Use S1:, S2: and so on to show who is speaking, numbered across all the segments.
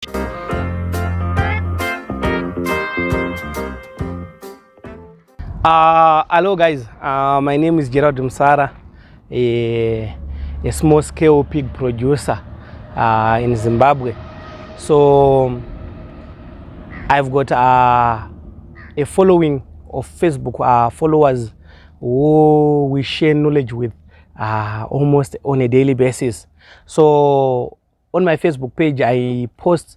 S1: Hello guys, my name is Gerald Msara, a small scale pig producer in Zimbabwe. So I've got a following of Facebook followers who we share knowledge with almost on a daily basis. So on my Facebook page I post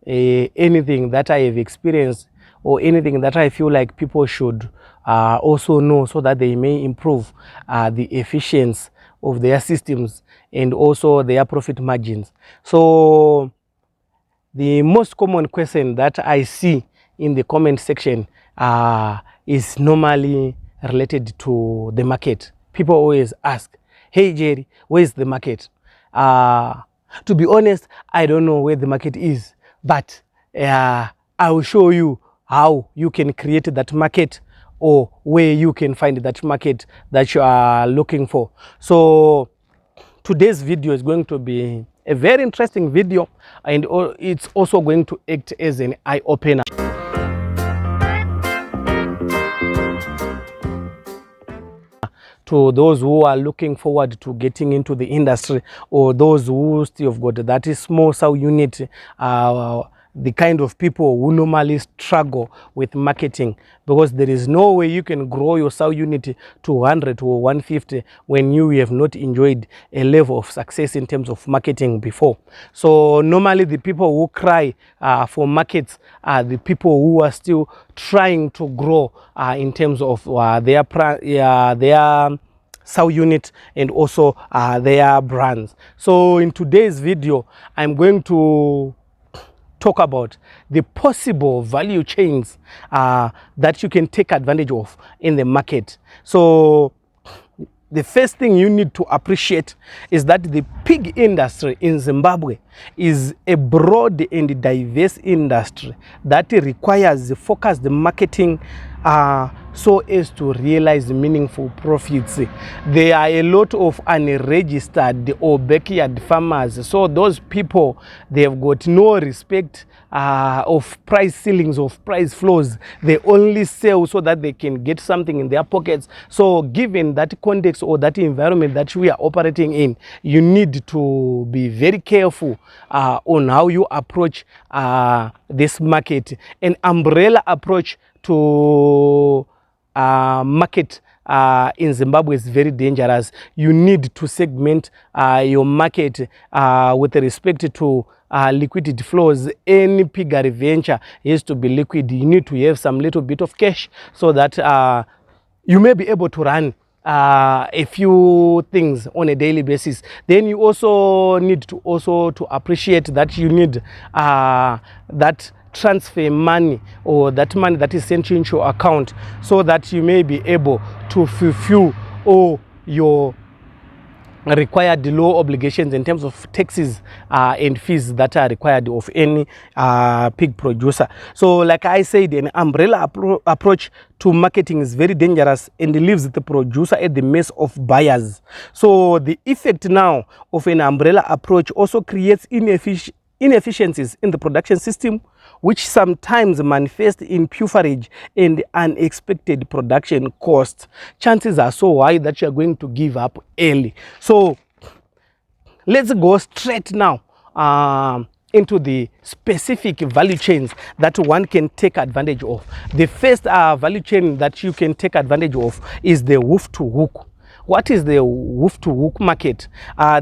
S1: anything that I have experienced or anything that I feel like people should also know, so that they may improve the efficiency of their systems and also their profit margins. So the most common question that I see in the comment section is normally related to the market. People always ask, hey Jerry, where's the market? To be honest, I don't know where the market is, but I will show you how you can create that market, or where you can find that market that you are looking for. So today's video is going to be a very interesting video, and it's also going to act as an eye-opener. To those who are looking forward to getting into the industry, or those who still have got that is small sow unit, the kind of people who normally struggle with marketing, because there is no way you can grow your sow unit to 100 or 150 when you have not enjoyed a level of success in terms of marketing before. So normally the people who cry for markets are the people who are still trying to grow in terms of their sow unit and also their brands. So in today's video, I'm going to talk about the possible value chains that you can take advantage of in the market. So the first thing you need to appreciate is that the pig industry in Zimbabwe is a broad and diverse industry that requires focused marketing so as to realize meaningful profits. There are a lot of unregistered or backyard farmers. So those people, they have got no respect of price ceilings, of price floors. They only sell so that they can get something in their pockets. So given that context or that environment that we are operating in, you need to be very careful on how you approach this market. An umbrella approach to market in Zimbabwe is very dangerous. You need to segment your market with respect to liquidity flows. Any piggery venture has to be liquid. You need to have some little bit of cash so that you may be able to run a few things on a daily basis. Then you also need to appreciate that you need that transfer money, or that money that is sent into your account, so that you may be able to fulfill all your required law obligations in terms of taxes and fees that are required of any pig producer. So like I said, an umbrella approach to marketing is very dangerous and leaves the producer at the mercy of buyers. So the effect now of an umbrella approach also creates inefficiencies in the production system, which sometimes manifest in pufferage and unexpected production costs. Chances are so high that you are going to give up early. So let's go straight now into the specific value chains that one can take advantage of. The first value chain that you can take advantage of is the hoof to hook. What is the hoof to hook market?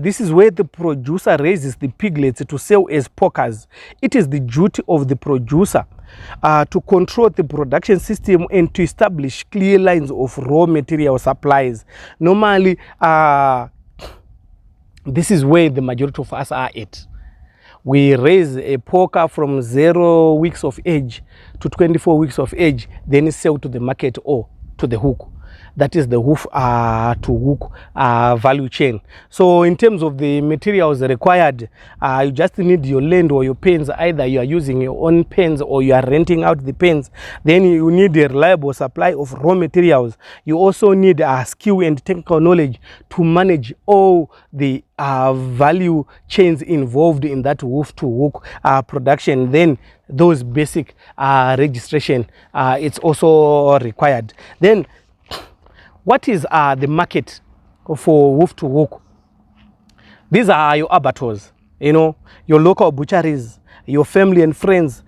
S1: This is where the producer raises the piglets to sell as porkers. It is the duty of the producer to control the production system and to establish clear lines of raw material supplies. Normally, this is where the majority of us are at. We raise a porker from 0 weeks of age to 24 weeks of age, then sell to the market or to the hook. that is the hoof to hook value chain. So in terms of the materials required, you just need your land or your pens. Either you are using your own pens or you are renting out the pens. Then you need a reliable supply of raw materials. You also need skill and technical knowledge to manage all the value chains involved in that hoof to hook production. Then those basic registration, it's also required. Then what is the market for hoof to hook? These are your abattoirs, you know, your local butcheries, your family and friends,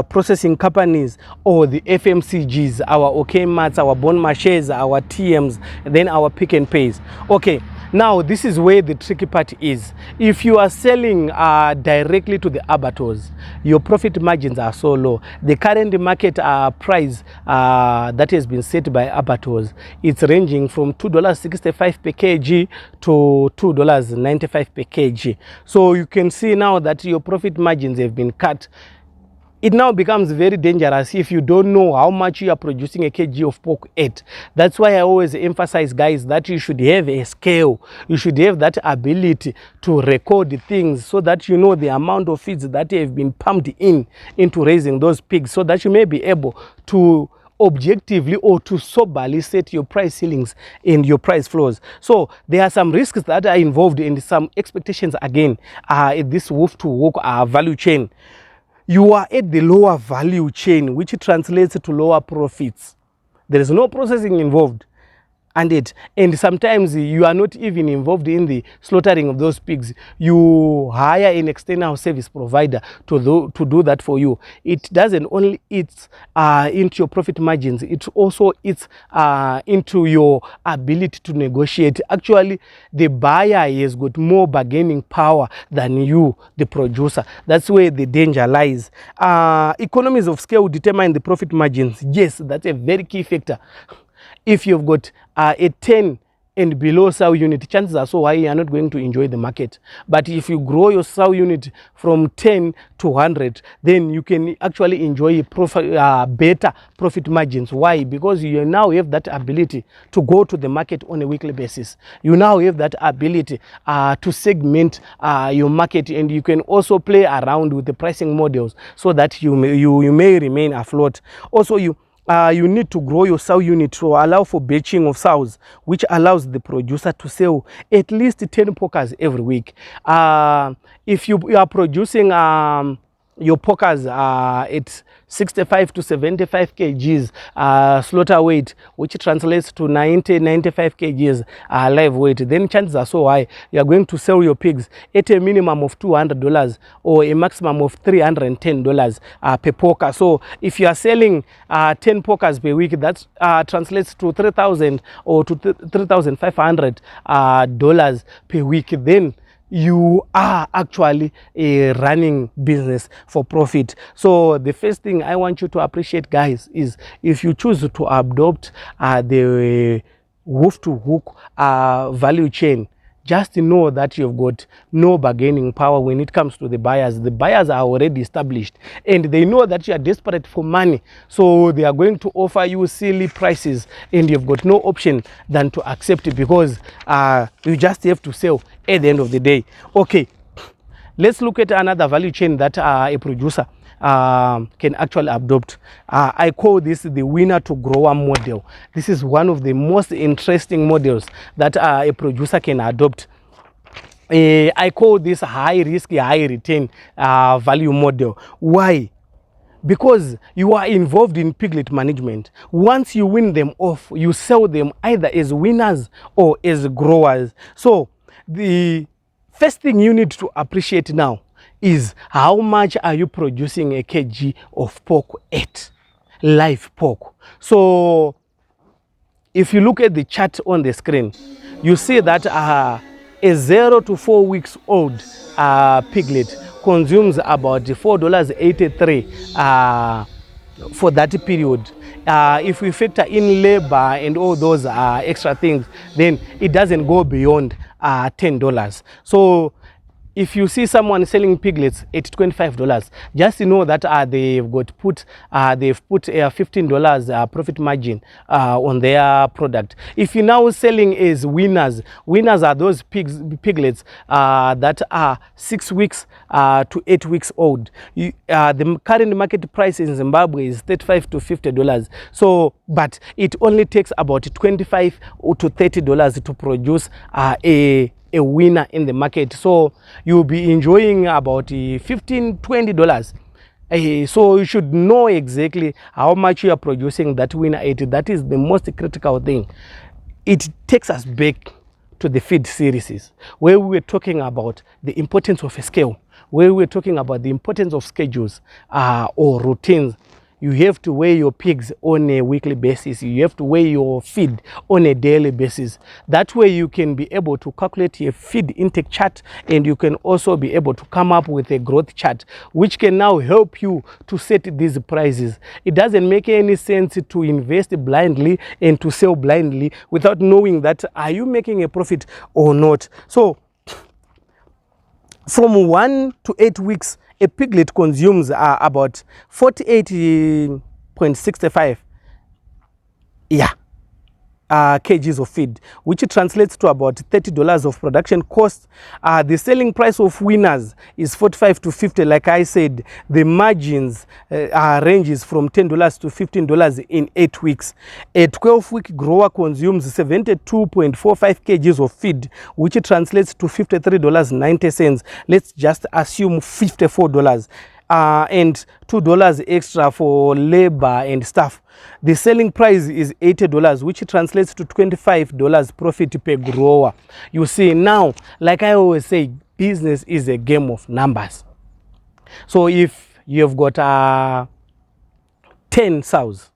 S1: processing companies, or the FMCGs, our OK Mats, our Bon Marchés, our TMs, then our Pick and Pays. Okay, now this is where the tricky part is. If you are selling directly to the abattoirs, your profit margins are so low. The current market price that has been set by abattoirs, it's ranging from $2.65 per kg to $2.95 per kg. So you can see now that your profit margins have been cut. It now becomes very dangerous if you don't know how much you are producing a kg of pork at. That's why I always emphasize, guys, that you should have a scale. You should have that ability to record things so that you know the amount of feeds that have been pumped into raising those pigs, so that you may be able to objectively or to soberly set your price ceilings and your price floors. So there are some risks that are involved in some expectations again in this hoof to hook value chain. You are at the lower value chain, which translates to lower profits. There is no processing involved. And sometimes you are not even involved in the slaughtering of those pigs. You hire an external service provider to do that for you. It doesn't only eat into your profit margins, it also eats into your ability to negotiate. Actually, the buyer has got more bargaining power than you, the producer. That's where the danger lies. Economies of scale determine the profit margins. Yes, that's a very key factor. If you've got a 10 and below sow unit, chances are so high you are not going to enjoy the market. But if you grow your sow unit from 10 to 100, then you can actually enjoy better profit margins. Why? Because you now have that ability to go to the market on a weekly basis. You now have that ability to segment your market, and you can also play around with the pricing models so that you may remain afloat. Also, you need to grow your sow unit to allow for batching of sows, which allows the producer to sell at least 10 porkers every week. If you are producing your porkers at 65 to 75 kgs slaughter weight, which translates to 95 kgs live weight, then chances are so high you are going to sell your pigs at a minimum of $200 or a maximum of $310 per porker. So if you are selling 10 porkers per week, that translates to $3,000 or to $3,500 per week. Then you are actually a running business for profit. So the first thing I want you to appreciate, guys, is if you choose to adopt the hoof to hook value chain, just know that you've got no bargaining power when it comes to the buyers. The buyers are already established and they know that you are desperate for money. So they are going to offer you silly prices and you've got no option than to accept it, because you just have to sell at the end of the day. Okay, let's look at another value chain that a producer can actually adopt. I call this the winner to grower model. This is one of the most interesting models that a producer can adopt. I call this high risk, high return value model. Why? Because you are involved in piglet management. Once you win them off, you sell them either as winners or as growers. So the first thing you need to appreciate now is how much are you producing a kg of pork at, live pork. So if you look at the chart on the screen, you see that a 0 to 4 weeks old piglet consumes about $4.83 for that period. If we factor in labor and all those extra things, then it doesn't go beyond $10. So if you see someone selling piglets at $25, just know that they've put a $15 profit margin on their product. If you're now selling as winners are those piglets that are 6 weeks to 8 weeks old. The current market price in Zimbabwe is $35 to $50. So, but it only takes about $25 to $30 to produce a winner in the market. So you'll be enjoying about $15-20. So you should know exactly how much you are producing that winner at. That is the most critical thing. It takes us back to the feed series where we were talking about the importance of a scale, where we were talking about the importance of schedules or routines. You have to weigh your pigs on a weekly basis. You have to weigh your feed on a daily basis. That way you can be able to calculate a feed intake chart, and you can also be able to come up with a growth chart, which can now help you to set these prices. It doesn't make any sense to invest blindly and to sell blindly without knowing that are you making a profit or not. So from 1 to 8 weeks, a piglet consumes about 48.65 kgs of feed, which translates to about $30 of production cost. The selling price of winners is $45 to $50. Like I said, the margins ranges from $10 to $15 in 8 weeks. A 12-week grower consumes 72.45 kgs of feed, which translates to $53.90. Let's just assume $54. And $2 extra for labor and staff. The selling price is $80, which translates to $25 profit per grower. You see, now, like I always say, business is a game of numbers. So if you've got 10 sows,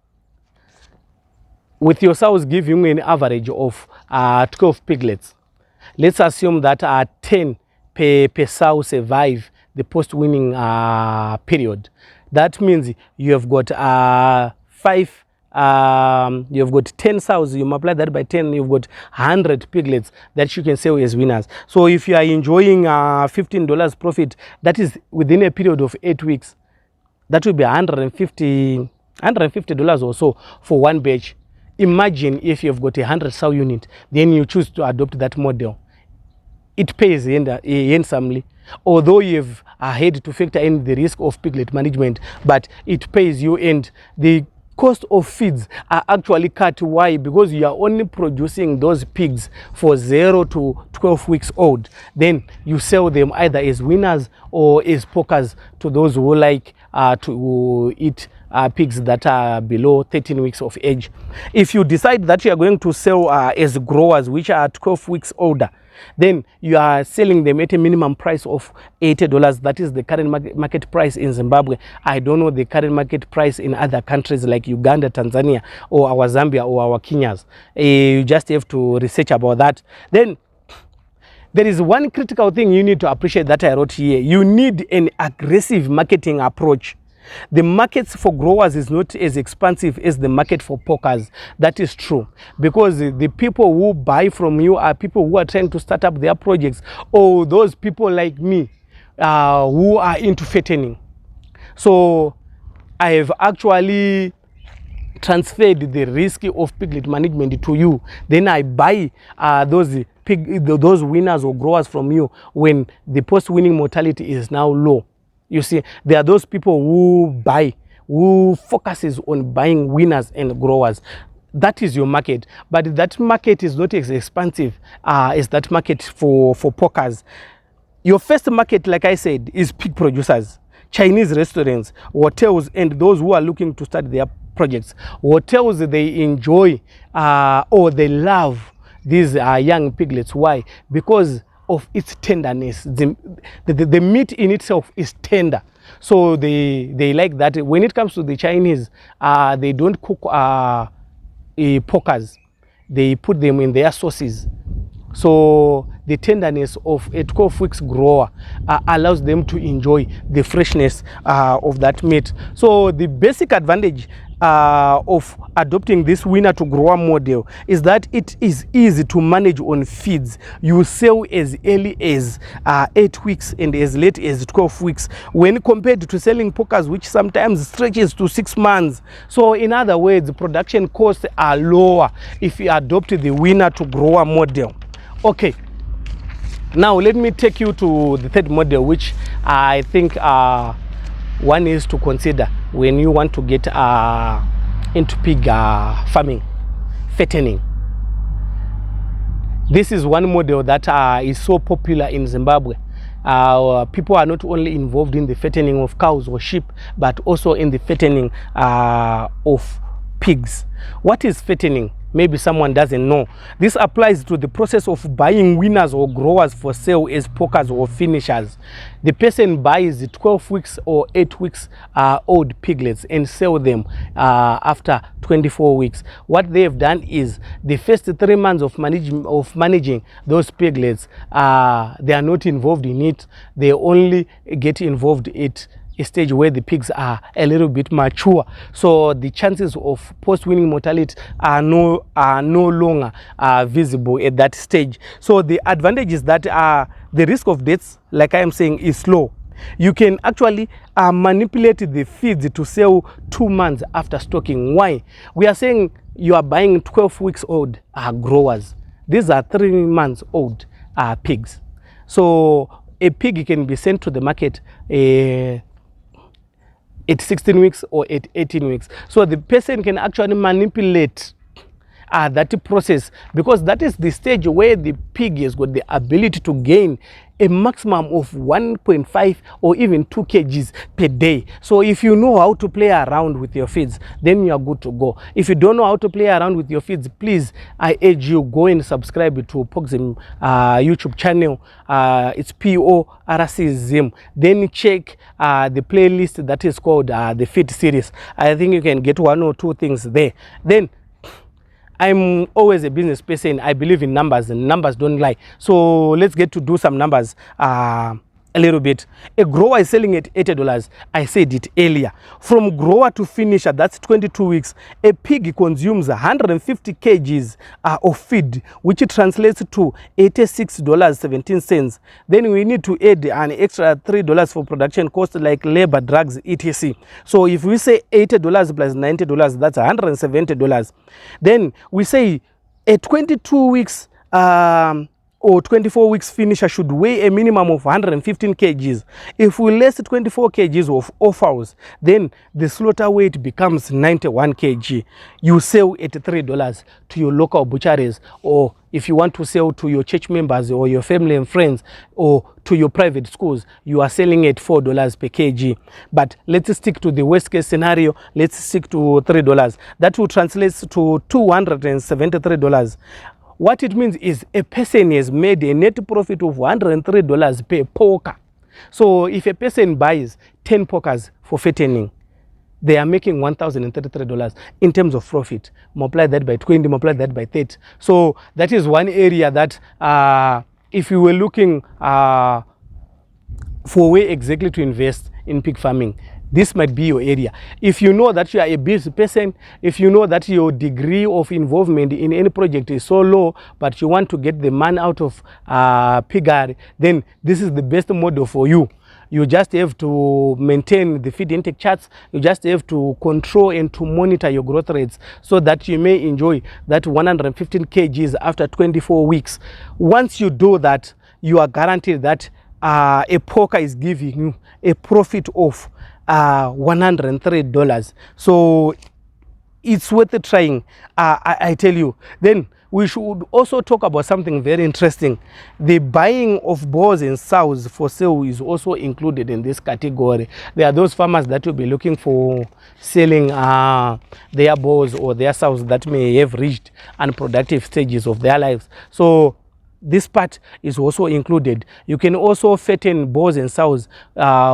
S1: with your sows giving you an average of 12 piglets, let's assume that 10 per sow survive the post-winning period. That means you have got you've got 10 sows, you multiply that by 10, you've got 100 piglets that you can sell as winners. So if you are enjoying $15 profit, that is within a period of 8 weeks, that will be $150 or so for one batch. Imagine if you've got 100 sow unit, then you choose to adopt that model. It pays handsomely, although you've had to factor in the risk of piglet management, but it pays you, and the cost of feeds are actually cut. Why? Because you are only producing those pigs for 0 to 12 weeks old. Then you sell them either as winners or as pokers to those who like to eat pigs that are below 13 weeks of age. If you decide that you are going to sell as growers, which are 12 weeks older, then you are selling them at a minimum price of $80. That is the current market price in Zimbabwe. I don't know the current market price in other countries like Uganda, Tanzania, or our Zambia or our Kenyas. You just have to research about that. Then there is one critical thing you need to appreciate that I wrote here. You need an aggressive marketing approach. The markets for growers is not as expansive as the market for pokers. That is true, because the people who buy from you are people who are trying to start up their projects, or those people like me who are into fattening. So I have actually transferred the risk of piglet management to you. Then I buy those winners or growers from you when the post-winning mortality is now low. You see, there are those people who focuses on buying winners and growers. That is your market, but that market is not as expansive as that market for pokers. Your first market, like I said, is pig producers, Chinese restaurants, hotels, and those who are looking to start their projects. Hotels, they enjoy or they love these young piglets. Why? Because of its tenderness. The meat in itself is tender, so they like that. When it comes to the Chinese, they don't cook pokers, they put them in their sauces. So the tenderness of a 12 weeks grower allows them to enjoy the freshness of that meat. So the basic advantage of adopting this winner to grower model is that it is easy to manage on feeds. You sell as early as 8 weeks and as late as 12 weeks when compared to selling porkers, which sometimes stretches to 6 months. So in other words, production costs are lower if you adopt the winner to grower model. Okay, now let me take you to the third model, which I think one is to consider when you want to get into pig farming, fattening. This is one model that is so popular in Zimbabwe. People are not only involved in the fattening of cows or sheep, but also in the fattening of pigs. What is fattening? Maybe someone doesn't know. This applies to the process of buying winners or growers for sale as porkers or finishers. The person buys 12 weeks or 8 weeks old piglets and sell them after 24 weeks. What they've done is the first 3 months of managing those piglets, they are not involved in it. They only get involved in a stage where the pigs are a little bit mature, so the chances of post-weaning mortality are no longer visible at that stage. So the advantage is that the risk of deaths, like I am saying, is low. You can actually manipulate the feeds to sell 2 months after stocking. Why? We are saying you are buying 12 weeks old growers. These are 3 months old pigs. So a pig can be sent to the market at 16 weeks or at 18 weeks. So the person can actually manipulate that process, because that is the stage where the pig has got the ability to gain a maximum of 1.5 or even 2 kgs per day. So if you know how to play around with your feeds, then you are good to go. If you don't know how to play around with your feeds, please, I urge you, go and subscribe to Pogzim YouTube channel. It's PORCZIM. Then check the playlist that is called the feed series. I think you can get 1 or 2 things there. Then I'm always a business person. I believe in numbers, and numbers don't lie. So let's get to do some numbers a little bit. A grower is selling at $80. I said it earlier. From grower to finisher, that's 22 weeks. A pig consumes 150 kgs of feed, which translates to $86.17. Then we need to add an extra $3 for production costs like labor, drugs, etc. So if we say $80 plus $90, that's $170. Then we say a 22 weeks or 24 weeks finisher should weigh a minimum of 115 kgs. If we less 24 kgs of offals, then the slaughter weight becomes 91 kg. You sell at $3 to your local butcheries, or if you want to sell to your church members or your family and friends or to your private schools, you are selling at $4 per kg. But let's stick to the worst case scenario. Let's stick to $3. That will translate to $273. What it means is a person has made a net profit of $103 per porker. So if a person buys 10 porkers for fattening, they are making $1,033 in terms of profit. Multiply that by 20, multiply that by 30. So that is one area that if you were looking for a way exactly to invest in pig farming, this might be your area. If you know that you are a busy person, if you know that your degree of involvement in any project is so low, but you want to get the man out of piggery, then this is the best model for you. You just have to maintain the feed intake charts. You just have to control and to monitor your growth rates so that you may enjoy that 115 kgs after 24 weeks. Once you do that, you are guaranteed that a porker is giving you a profit of $103. So it's worth trying, I tell you. Then we should also talk about something very interesting. The buying of bulls and sows for sale is also included in this category. There are those farmers that will be looking for selling their bulls or their sows that may have reached unproductive stages of their lives. So this part is also included. You can also fatten bulls and sows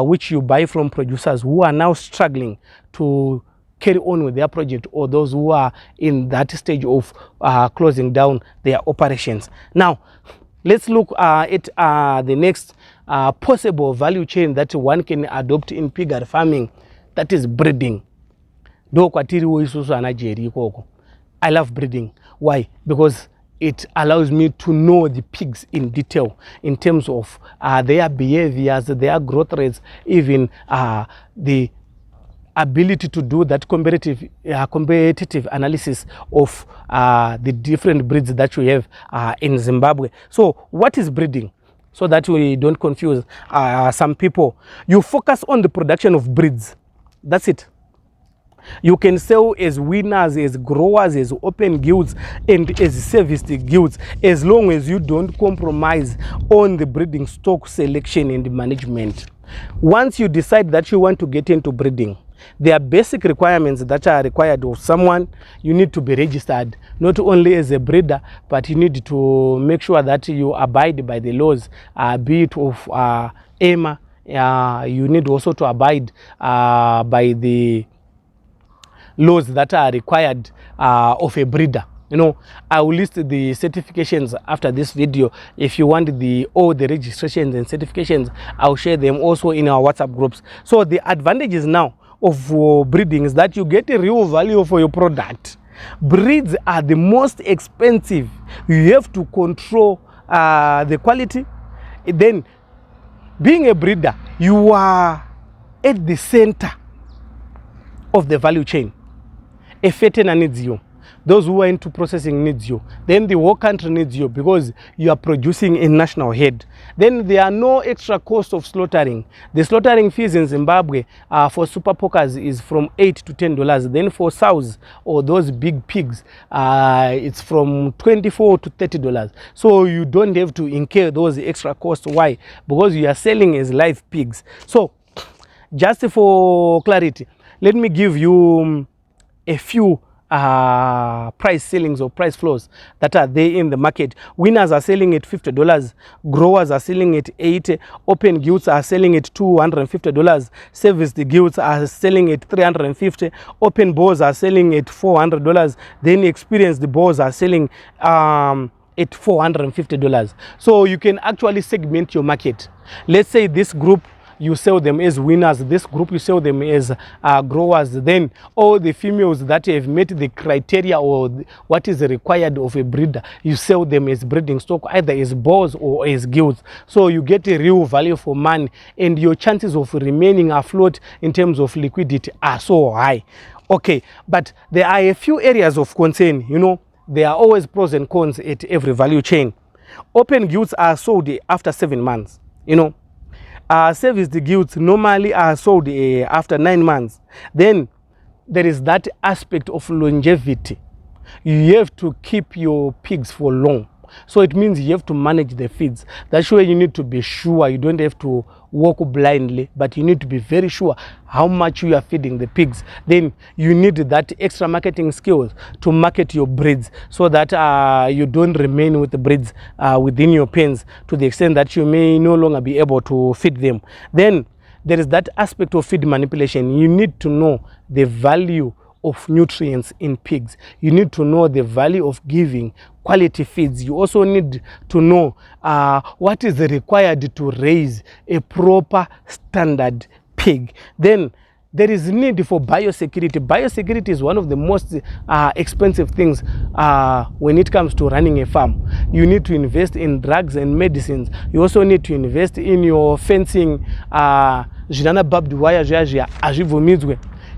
S1: which you buy from producers who are now struggling to carry on with their project, or those who are in that stage of closing down their operations. Now, Let's look at the next possible value chain that one can adopt in piggery farming, that is breeding. I love breeding. Why? Because it allows me to know the pigs in detail in terms of their behaviors, their growth rates, even the ability to do that competitive analysis of the different breeds that we have in Zimbabwe. So what is breeding? So that we don't confuse some people. You focus on the production of breeds. That's it. You can sell as winners, as growers, as open guilds, and as serviced guilds, as long as you don't compromise on the breeding stock selection and management. Once you decide that you want to get into breeding, there are basic requirements that are required of someone. You need to be registered, not only as a breeder, but you need to make sure that you abide by the laws, be it of EMA. You need also to abide by the laws that are required of a breeder. You know, I will list the certifications after this video. If you want all the registrations and certifications, I'll share them also in our WhatsApp groups. So the advantages now of breeding is that you get a real value for your product. Breeds are the most expensive. You have to control the quality. Then, being a breeder, you are at the center of the value chain. A fattener needs you. Those who are into processing needs you. Then the whole country needs you because you are producing a national head. Then there are no extra cost of slaughtering. The slaughtering fees in Zimbabwe for super porkers is from $8 to $10. Then for sows or those big pigs, it's from $24 to $30. So you don't have to incur those extra costs. Why? Because you are selling as live pigs. So just for clarity, let me give you a few price ceilings or price floors that are there in the market. Winners are selling at $50, growers are selling at $80, open guilds are selling at $250, serviced guilds are selling at $350, open bows are selling at $400, then experienced bows are selling at $450. So you can actually segment your market. Let's say this group, you sell them as winners, this group you sell them as growers. Then all the females that have met the criteria or what is required of a breeder, you sell them as breeding stock, either as boars or as guilds. So you get a real value for money, and your chances of remaining afloat in terms of liquidity are so high. Okay, but there are a few areas of concern. You know, there are always pros and cons at every value chain. Open guilds are sold after 7 months. You know, serviced guilds normally are sold after 9 months. Then there is that aspect of longevity. You have to keep your pigs for long. So it means you have to manage the feeds. That's why you need to be sure. You don't have to walk blindly, but you need to be very sure how much you are feeding the pigs. Then you need that extra marketing skills to market your breeds so that you don't remain with the breeds within your pens to the extent that you may no longer be able to feed them. Then there is that aspect of feed manipulation. You need to know the value of nutrients in pigs. You need to know the value of giving quality feeds. You also need to know what is required to raise a proper standard pig. Then there is need for biosecurity. Biosecurity is one of the most expensive things when it comes to running a farm. You need to invest in drugs and medicines. You also need to invest in your fencing. Barbed wire.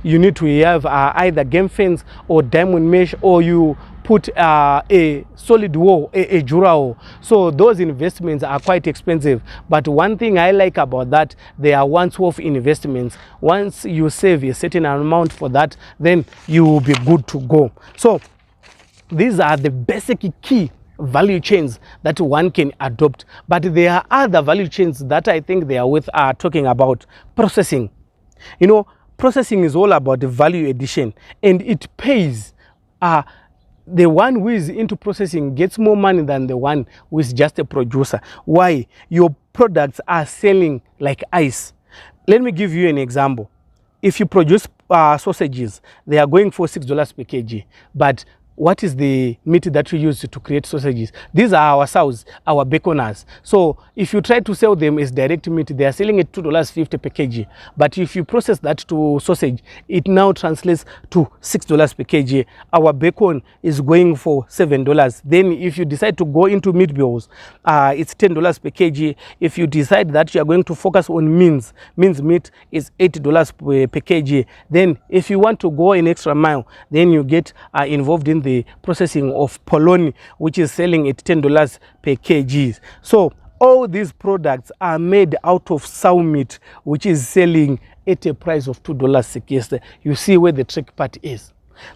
S1: You need to have either game fence or diamond mesh, or you put a solid wall, a jura wall. So those investments are quite expensive. But one thing I like about that, they are once-off investments. Once you save a certain amount for that, then you will be good to go. So these are the basic key value chains that one can adopt. But there are other value chains that I think they are worth talking about. Processing. You know, processing is all about the value addition, and it pays. The one who is into processing gets more money than the one who is just a producer. Why? Your products are selling like ice. Let me give you an example. If you produce sausages, they are going for $6 per kg, but what is the meat that we use to create sausages? These are our sows, our baconers. So if you try to sell them as direct meat, they are selling at $2.50 per kg. But if you process that to sausage, it now translates to $6 per kg. Our bacon is going for $7. Then if you decide to go into meat bills, it's $10 per kg. If you decide that you are going to focus on mince meat is $8 per kg. Then if you want to go an extra mile, then you get involved in the processing of polony, which is selling at $10 per kg. So all these products are made out of sow meat, which is selling at a price of $2 a kg. You see where the trick part is.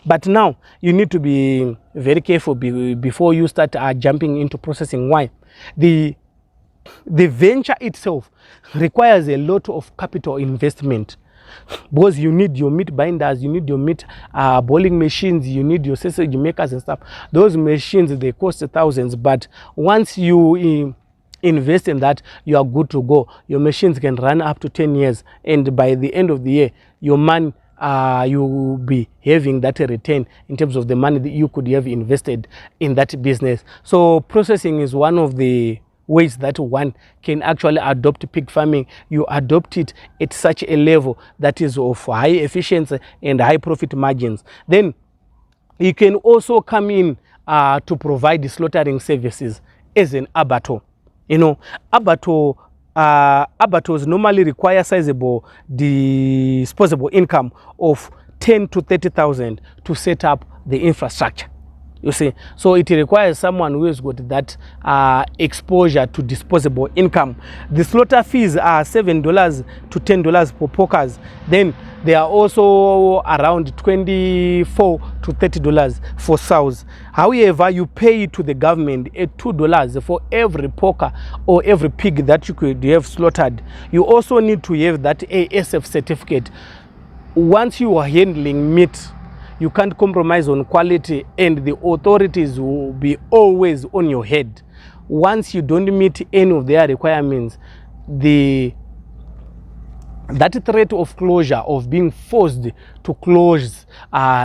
S1: But now you need to be very careful before you start jumping into processing. Why? The venture itself requires a lot of capital investment, because you need your meat binders, you need your meat boiling machines, you need your sausage makers and stuff. Those machines, they cost thousands, but once you invest in that, you are good to go. Your machines can run up to 10 years, and by the end of the year, your man, you will be having that return in terms of the money that you could have invested in that business. So processing is one of the ways that one can actually adopt pig farming. You adopt it at such a level that is of high efficiency and high profit margins. Then you can also come in to provide slaughtering services as an abattoir. You know, abattoirs normally require sizable disposable income of 10 to 30,000 to set up the infrastructure. You see, so it requires someone who has got that exposure to disposable income. The slaughter fees are $7 to $10 per porkers. Then they are also around $24 to $30 for sows. However, you pay to the government at $2 for every porker or every pig that you could have slaughtered. You also need to have that ASF certificate. Once you are handling meat, you can't compromise on quality, and the authorities will be always on your head. Once you don't meet any of their requirements, that threat of closure, of being forced to close,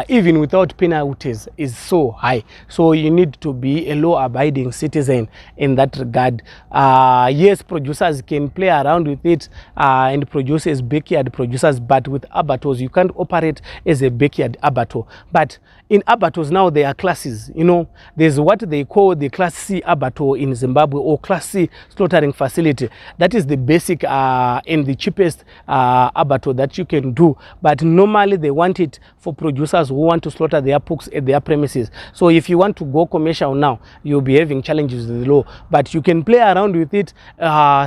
S1: even without penalties, is so high. So you need to be a law-abiding citizen in that regard. Yes, producers can play around with it and produce as backyard producers, but with abattoirs, you can't operate as a backyard abattoir. But in abattoirs now, there are classes. You know, there's what they call the Class C abattoir in Zimbabwe, or Class C slaughtering facility. That is the basic and the cheapest abattoir that you can do. But normally they want it for producers who want to slaughter their porks at their premises. So if you want to go commercial now, you'll be having challenges with the law. But you can play around with it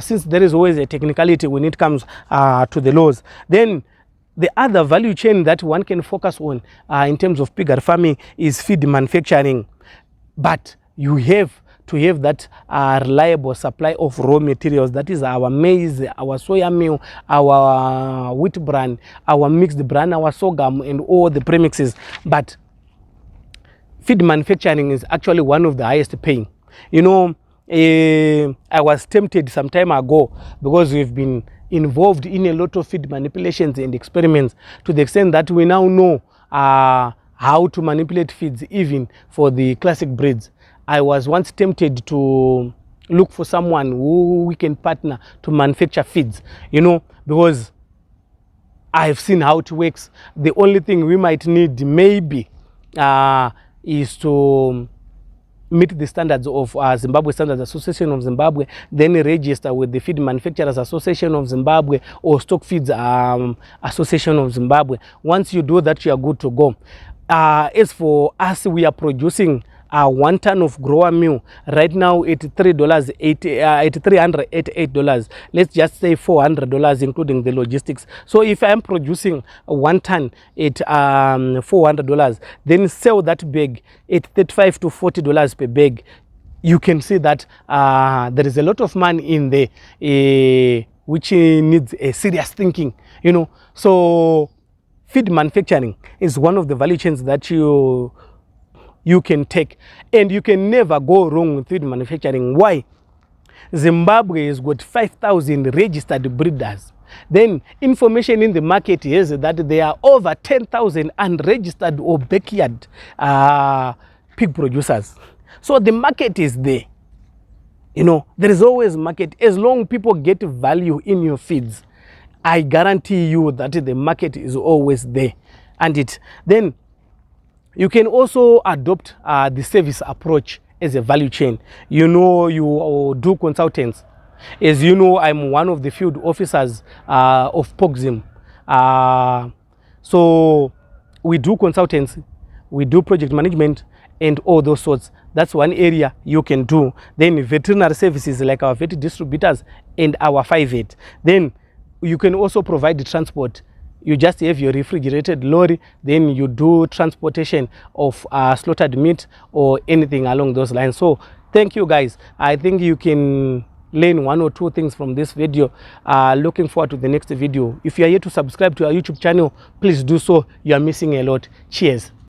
S1: since there is always a technicality when it comes to the laws. Then the other value chain that one can focus on in terms of piggery farming is feed manufacturing. But you have to have that reliable supply of raw materials. That is our maize, our soya meal, our wheat bran, our mixed bran, our sorghum, and all the premixes. But feed manufacturing is actually one of the highest paying. You know, I was tempted some time ago, because we've been involved in a lot of feed manipulations and experiments, to the extent that we now know how to manipulate feeds even for the classic breeds. I was once tempted to look for someone who we can partner to manufacture feeds, you know, because I've seen how it works. The only thing we might need maybe is to meet the standards of Zimbabwe Standards Association of Zimbabwe, then register with the Feed Manufacturers Association of Zimbabwe or Stock Feeds Association of Zimbabwe. Once you do that, you are good to go. As for us, we are producing 1 ton of grower meal right now at $388. Let's just say $400, including the logistics. So if I'm producing 1 ton at $400, then sell that bag at $35 to $40 per bag, you can see that there is a lot of money in there, which needs a serious thinking, you know. So feed manufacturing is one of the value chains that you can take, and you can never go wrong with feed manufacturing. Why? Zimbabwe has got 5,000 registered breeders. Then information in the market is that there are over 10,000 unregistered or backyard pig producers. So the market is there. You know, there is always market. As long people get value in your feeds, I guarantee you that the market is always there. And then you can also adopt the service approach as a value chain. You know, you do consultants. As you know, I'm one of the field officers of POGZIM. So we do consultancy, we do project management, and all those sorts. That's one area you can do. Then veterinary services like our vet distributors and our 5-8. Then you can also provide the transport. You just have your refrigerated lorry, then you do transportation of slaughtered meat or anything along those lines. So thank you guys. I think you can learn 1 or 2 things from this video. Looking forward to the next video. If you are here to subscribe to our YouTube channel, please do so. You are missing a lot. Cheers.